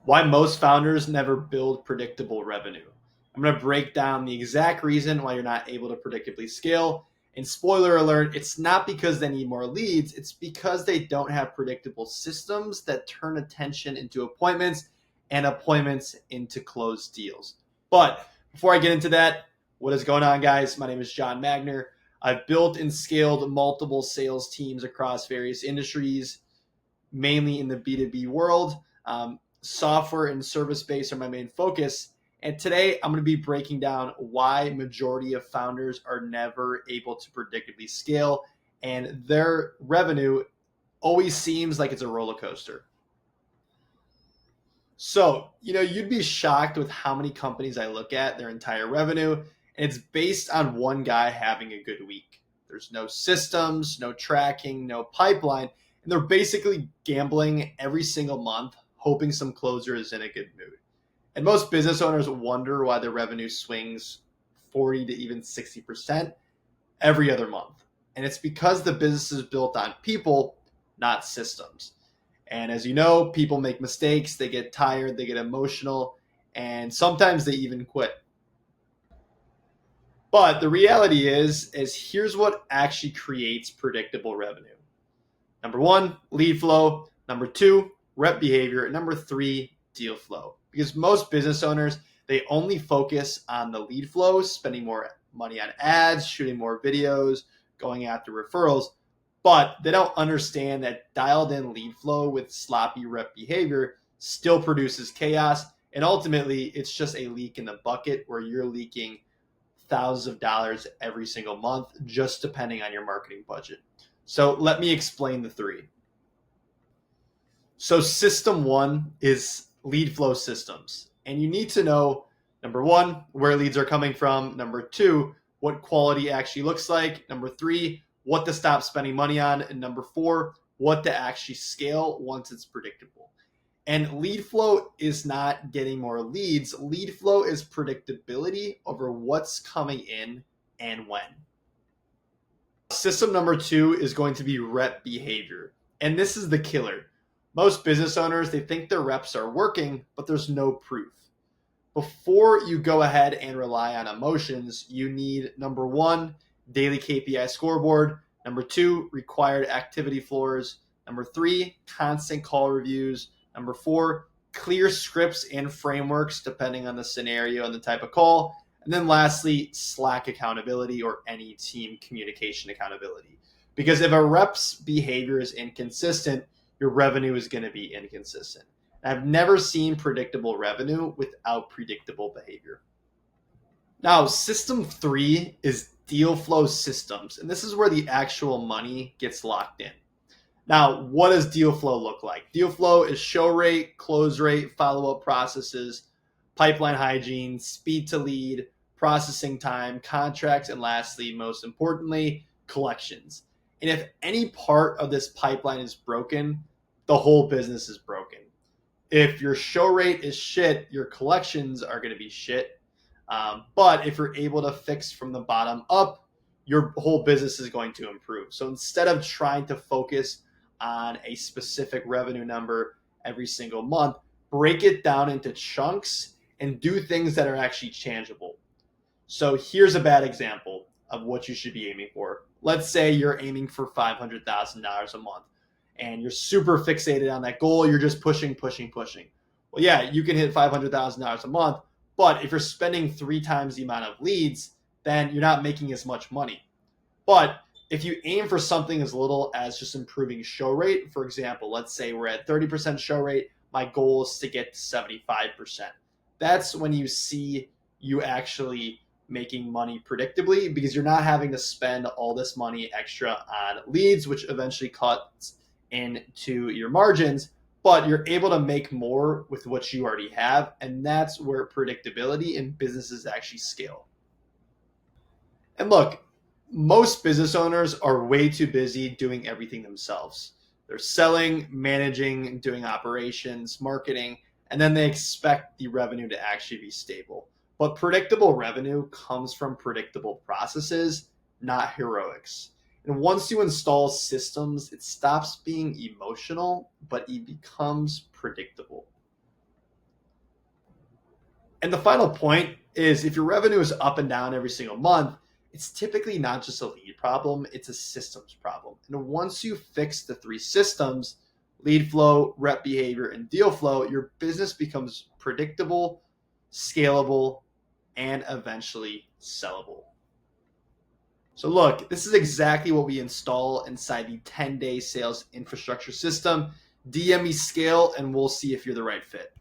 Why most founders never build predictable revenue. I'm going to break down the exact reason why you're not able to predictably scale. And spoiler alert, it's not because they need more leads, it's because they don't have predictable systems that turn attention into appointments and appointments into closed deals. But before I get into that, what is going on, guys? My name is John Magner. I've built and scaled multiple sales teams across various industries, mainly in the B2B world. Software and service based are my main focus. And today I'm going to be breaking down why majority of founders are never able to predictably scale and their revenue always seems like it's a roller coaster. So, you'd be shocked with how many companies I look at, their entire revenue, and it's based on one guy having a good week. There's no systems, no tracking, no pipeline, and they're basically gambling every single month, hoping some closer is in a good mood. And most business owners wonder why their revenue swings 40 to even 60% every other month. And it's because the business is built on people, not systems. And as you know, people make mistakes, they get tired, they get emotional, and sometimes they even quit. But the reality is here's what actually creates predictable revenue. Number one, lead flow. Number two, rep behavior. And number three, deal flow. Because most business owners, they only focus on the lead flow, spending more money on ads, shooting more videos, going after referrals. But they don't understand that dialed in lead flow with sloppy rep behavior still produces chaos. And ultimately, it's just a leak in the bucket where you're leaking thousands of dollars every single month, just depending on your marketing budget. So let me explain the three. So system one is lead flow systems. And you need to know, number one, where leads are coming from. Number two, what quality actually looks like. Number three, what to stop spending money on. And number four, what to actually scale once it's predictable. And lead flow is not getting more leads. Lead flow is predictability over what's coming in and when. System number two is going to be rep behavior. And this is the killer. Most business owners, they think their reps are working, but there's no proof. Before you go ahead and rely on emotions, you need, number one, daily KPI scoreboard. Number two, required activity floors. Number three, constant call reviews. Number four, clear scripts and frameworks depending on the scenario and the type of call. And then lastly, Slack accountability or any team communication accountability. Because if a rep's behavior is inconsistent, your revenue is going to be inconsistent. I've never seen predictable revenue without predictable behavior. Now, system three is deal flow systems, and this is where the actual money gets locked in. Now, what does deal flow look like? Deal flow is show rate, close rate, follow-up processes, pipeline hygiene, speed to lead, processing time, contracts, and lastly, most importantly, collections. And if any part of this pipeline is broken, the whole business is broken. If your show rate is shit, your collections are going to be shit. But if you're able to fix from the bottom up, your whole business is going to improve. So instead of trying to focus on a specific revenue number every single month, break it down into chunks and do things that are actually tangible. So here's a bad example of what you should be aiming for. Let's say you're aiming for $500,000 a month and you're super fixated on that goal. You're just pushing. Well, yeah, you can hit $500,000 a month, but if you're spending 3 times the amount of leads, then you're not making as much money. But if you aim for something as little as just improving show rate, for example, let's say we're at 30% show rate, my goal is to get to 75%. That's when you see you actually making money predictably because you're not having to spend all this money extra on leads, which eventually cuts into your margins, but you're able to make more with what you already have. And that's where predictability in businesses actually scale. And look, most business owners are way too busy doing everything themselves. They're selling, managing, doing operations, marketing, and then they expect the revenue to actually be stable. But predictable revenue comes from predictable processes, not heroics. And once you install systems, it stops being emotional, but it becomes predictable. And the final point is if your revenue is up and down every single month, it's typically not just a lead problem, it's a systems problem. And once you fix the three systems, lead flow, rep behavior, and deal flow, your business becomes predictable, scalable, and eventually sellable. So look, this is exactly what we install inside the 10-day sales infrastructure system. DM me scale and we'll see if you're the right fit.